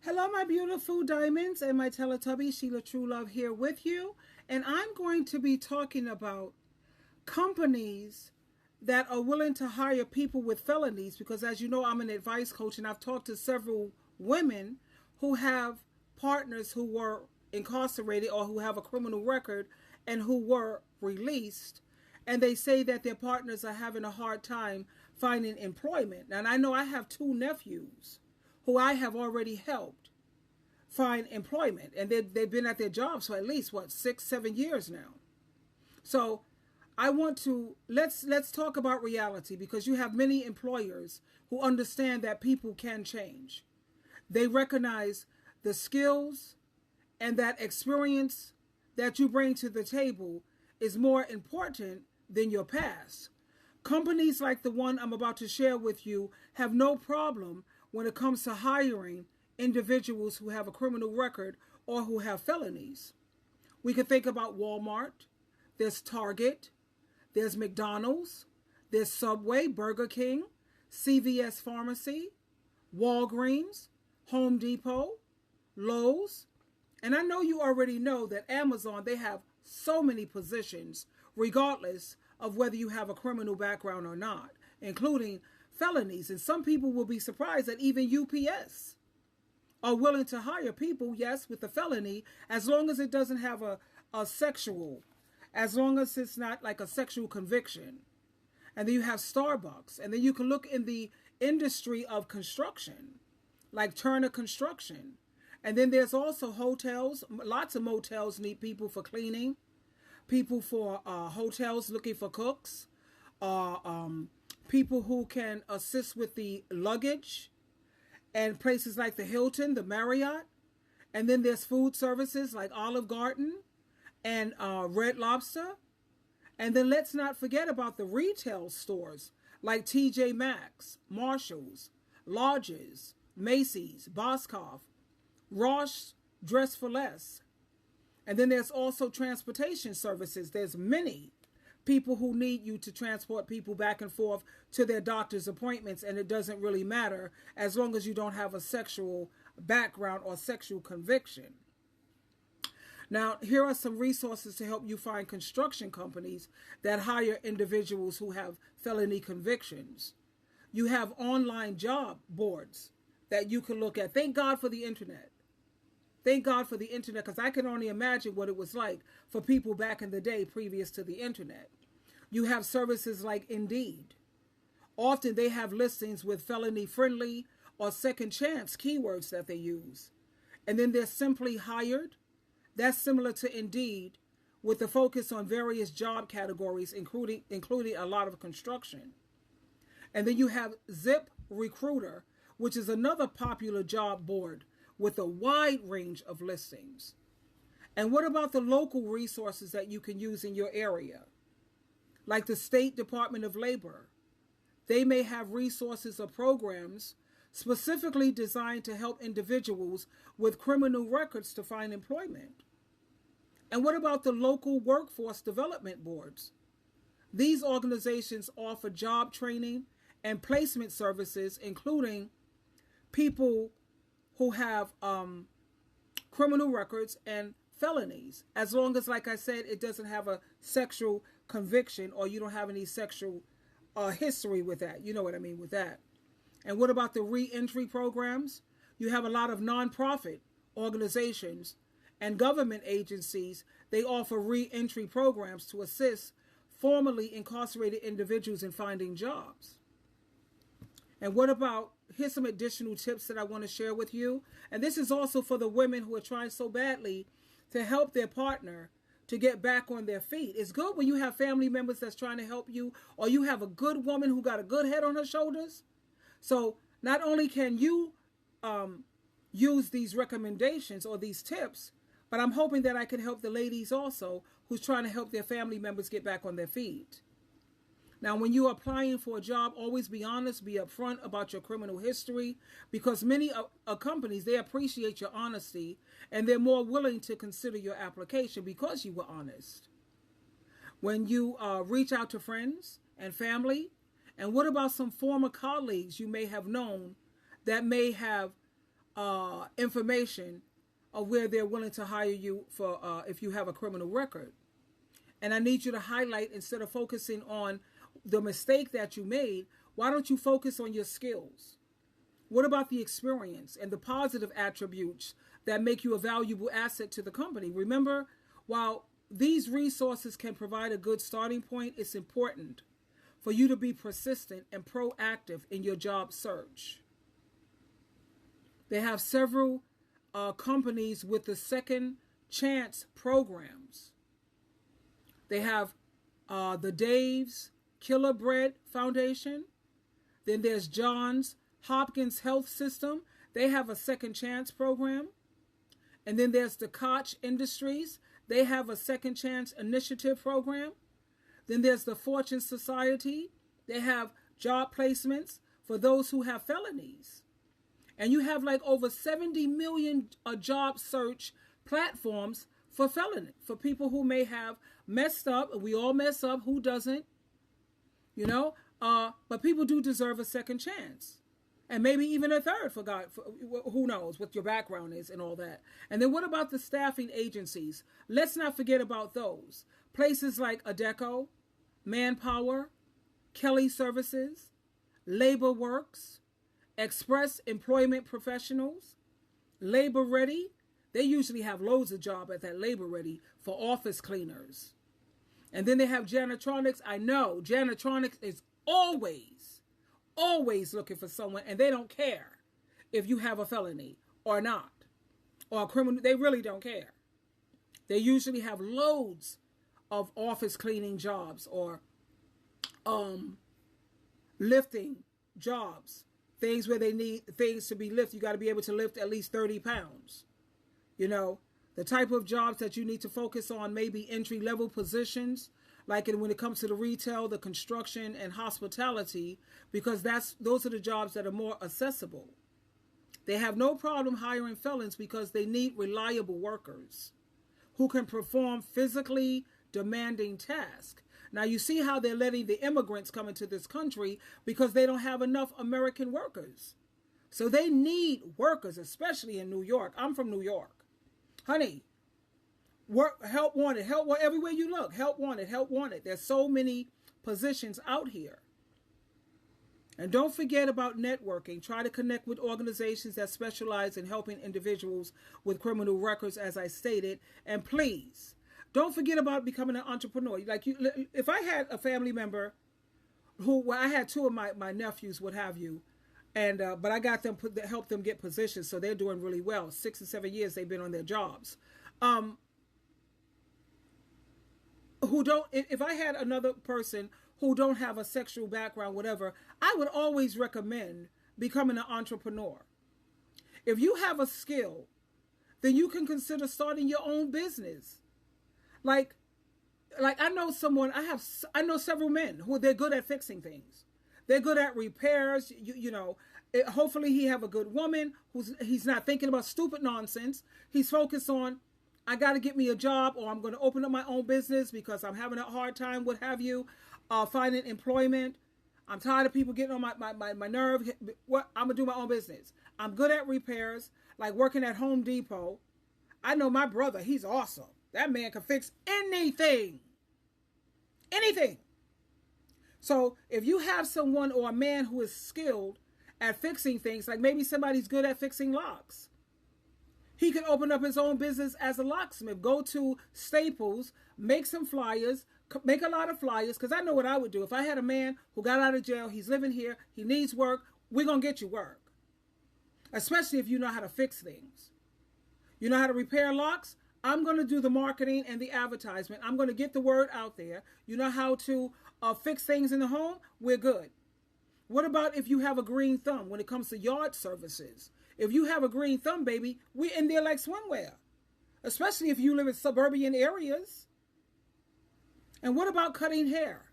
Hello, my beautiful diamonds and my Teletubbies. SheilaTruelove here with you. And I'm going to be talking about companies that are willing to hire people with felonies because, as you know, I'm an advice coach and I've talked to several women who have partners who were incarcerated or who have a criminal record and who were released. And they say that their partners are having a hard time finding employment. And I know I have two nephews who I have already helped find employment. And they've been at their jobs for at least, 6, 7 years now. So I want to, let's talk about reality, because you have many employers who understand that people can change. They recognize the skills and that experience that you bring to the table is more important than your past. Companies like the one I'm about to share with you have no problem when it comes to hiring individuals who have a criminal record or who have felonies. We can think about Walmart, there's Target, there's McDonald's, there's Subway, Burger King, CVS Pharmacy, Walgreens, Home Depot, Lowe's. And I know you already know that Amazon, they have so many positions, regardless of whether you have a criminal background or not, including felonies. And some people will be surprised that even UPS are willing to hire people, yes, with a felony, as long as it doesn't have a sexual, as long as it's not like a sexual conviction. And then you have Starbucks. And then you can look in the industry of construction, like Turner Construction. And then there's also hotels. Lots of motels need people for cleaning, people for hotels looking for cooks, people who can assist with the luggage, and places like the Hilton, the Marriott. And then there's food services like Olive Garden and Red Lobster. And then let's not forget about the retail stores like TJ Maxx, Marshalls, Lodges, Macy's, Boscov, Ross Dress for Less. And then there's also transportation services. There's many people who need you to transport people back and forth to their doctor's appointments, and it doesn't really matter as long as you don't have a sexual background or sexual conviction. Now, here are some resources to help you find construction companies that hire individuals who have felony convictions. You have online job boards that you can look at. Thank God for the internet. Thank God for the internet, because I can only imagine what it was like for people back in the day previous to the internet. You have services like Indeed. Often they have listings with felony-friendly or second-chance keywords that they use. And then there's Simply Hired. That's similar to Indeed, with the focus on various job categories, including a lot of construction. And then you have Zip Recruiter, which is another popular job board with a wide range of listings. And what about the local resources that you can use in your area? Like the State Department of Labor. They may have resources or programs specifically designed to help individuals with criminal records to find employment. And what about the local workforce development boards? These organizations offer job training and placement services, including people who have criminal records and felonies, as long as, like I said, it doesn't have a sexual conviction or you don't have any sexual history with that. You know what I mean with that. And what about the re-entry programs? You have a lot of nonprofit organizations and government agencies. They offer re-entry programs to assist formerly incarcerated individuals in finding jobs. And what about, here's some additional tips that I want to share with you. And this is also for the women who are trying so badly to help their partner to get back on their feet. It's good when you have family members that's trying to help you, or you have a good woman who got a good head on her shoulders. So not only can you use these recommendations or these tips, but I'm hoping that I can help the ladies also who's trying to help their family members get back on their feet. Now, when you're applying for a job, always be honest, be upfront about your criminal history, because many companies, they appreciate your honesty and they're more willing to consider your application because you were honest. When you reach out to friends and family, and what about some former colleagues you may have known that may have information of where they're willing to hire you for if you have a criminal record. And I need you to highlight, instead of focusing on the mistake that you made, why don't you focus on your skills? What about the experience and the positive attributes that make you a valuable asset to the company? Remember, while these resources can provide a good starting point, it's important for you to be persistent and proactive in your job search. They have several companies with the second chance programs. They have the Dave's Killer Bread Foundation. Then there's Johns Hopkins Health System. They have a second chance program. And then there's the Koch Industries. They have a second chance initiative program. Then there's the Fortune Society. They have job placements for those who have felonies. And you have like over 70 million job search platforms for felony, for people who may have messed up. We all mess up. Who doesn't? You know? But people do deserve a second chance. And maybe even a third, for God. Who knows what your background is and all that. And then what about the staffing agencies? Let's not forget about those. Places like Adecco, Manpower, Kelly Services, Labor Works, Express Employment Professionals, Labor Ready. They usually have loads of job at that Labor Ready for office cleaners. And then they have Janitronics. I know Janitronics is always looking for someone, and they don't care if you have a felony or not, or a criminal. They really don't care. They usually have loads of office cleaning jobs or lifting jobs, things where they need things to be lifted. You got to be able to lift at least 30 pounds. You know, the type of jobs that you need to focus on may be entry-level positions, like when it comes to the retail, the construction, and hospitality, because those are the jobs that are more accessible. They have no problem hiring felons because they need reliable workers who can perform physically demanding tasks. Now, you see how they're letting the immigrants come into this country because they don't have enough American workers. So they need workers, especially in New York. I'm from New York. Honey, work, help wanted, everywhere you look, help wanted, help wanted. There's so many positions out here. And don't forget about networking. Try to connect with organizations that specialize in helping individuals with criminal records, as I stated. And please, don't forget about becoming an entrepreneur. If I had a family member I had two of my nephews, what have you, and but I got them help them get positions, so they're doing really well. 6 or 7 years they've been on their jobs. If I had another person who don't have a sexual background, whatever, I would always recommend becoming an entrepreneur. If you have a skill, then you can consider starting your own business. Like I know several men who they're good at fixing things. They're good at repairs. Hopefully he have a good woman he's not thinking about stupid nonsense. He's focused on, I got to get me a job, or I'm going to open up my own business because I'm having a hard time, what have you, finding employment. I'm tired of people getting on my nerve. I'm going to do my own business. I'm good at repairs, like working at Home Depot. I know my brother, he's awesome. That man can fix anything. Anything. So if you have someone or a man who is skilled at fixing things, like maybe somebody's good at fixing locks, he can open up his own business as a locksmith. Go to Staples, make some flyers, make a lot of flyers, because I know what I would do. If I had a man who got out of jail, he's living here, he needs work, we're going to get you work. Especially if you know how to fix things. You know how to repair locks? I'm going to do the marketing and the advertisement. I'm going to get the word out there. You know how to fix things in the home? We're good. What about if you have a green thumb when it comes to yard services? If you have a green thumb, baby, we're in there like swimwear. Especially if you live in suburban areas. And what about cutting hair?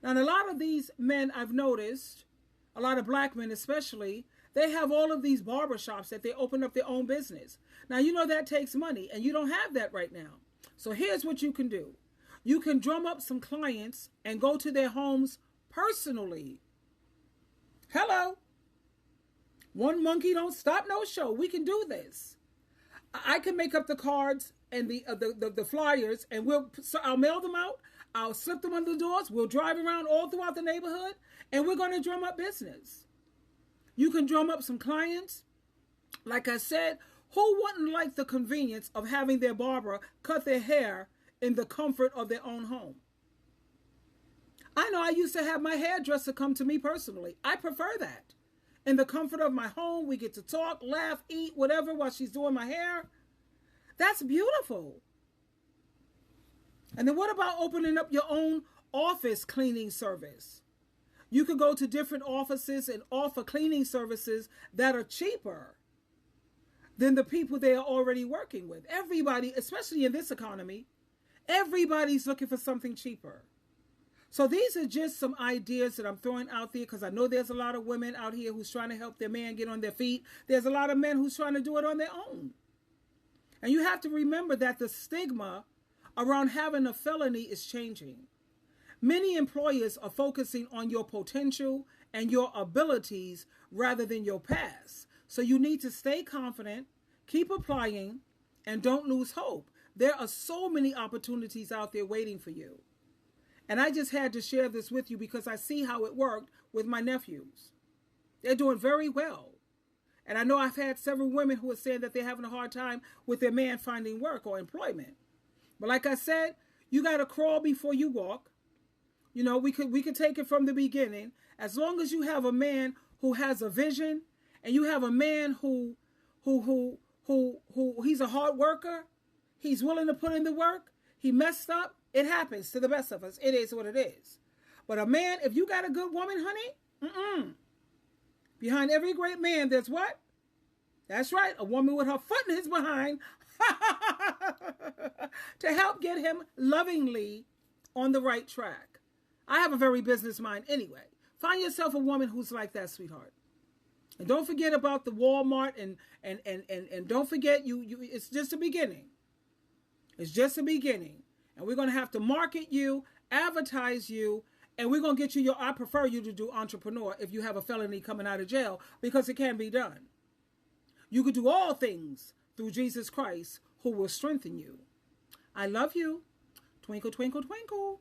Now, a lot of these men I've noticed, a lot of black men especially, they have all of these barbershops that they open up their own business. Now, you know that takes money, and you don't have that right now. So here's what you can do. You can drum up some clients and go to their homes personally. Hello. One monkey don't stop no show. We can do this. I can make up the cards and the flyers, and I'll mail them out. I'll slip them under the doors. We'll drive around all throughout the neighborhood, and we're going to drum up business. You can drum up some clients. Like I said, who wouldn't like the convenience of having their barber cut their hair in the comfort of their own home? I know I used to have my hairdresser come to me personally. I prefer that. In the comfort of my home, we get to talk, laugh, eat, whatever while she's doing my hair. That's beautiful. And then what about opening up your own office cleaning service? You could go to different offices and offer cleaning services that are cheaper than the people they are already working with. Everybody, especially in this economy, everybody's looking for something cheaper. So these are just some ideas that I'm throwing out there because I know there's a lot of women out here who's trying to help their man get on their feet. There's a lot of men who's trying to do it on their own. And you have to remember that the stigma around having a felony is changing. Many employers are focusing on your potential and your abilities rather than your past. So you need to stay confident, keep applying, and don't lose hope. There are so many opportunities out there waiting for you. And I just had to share this with you because I see how it worked with my nephews. They're doing very well. And I know I've had several women who are saying that they're having a hard time with their man finding work or employment. But like I said, you got to crawl before you walk. You know, we could take it from the beginning. As long as you have a man who has a vision, and you have a man who he's a hard worker, he's willing to put in the work, he messed up, it happens to the best of us. It is what it is. But a man, if you got a good woman, honey, behind every great man, there's what? That's right, a woman with her foot in his behind to help get him lovingly on the right track. I have a very business mind anyway. Find yourself a woman who's like that, sweetheart. And don't forget about the Walmart and don't forget you it's just a beginning. It's just a beginning. And we're going to have to market you, advertise you, and we're going to get you I prefer you to do entrepreneur if you have a felony coming out of jail because it can be done. You could do all things through Jesus Christ who will strengthen you. I love you. Twinkle, twinkle, twinkle.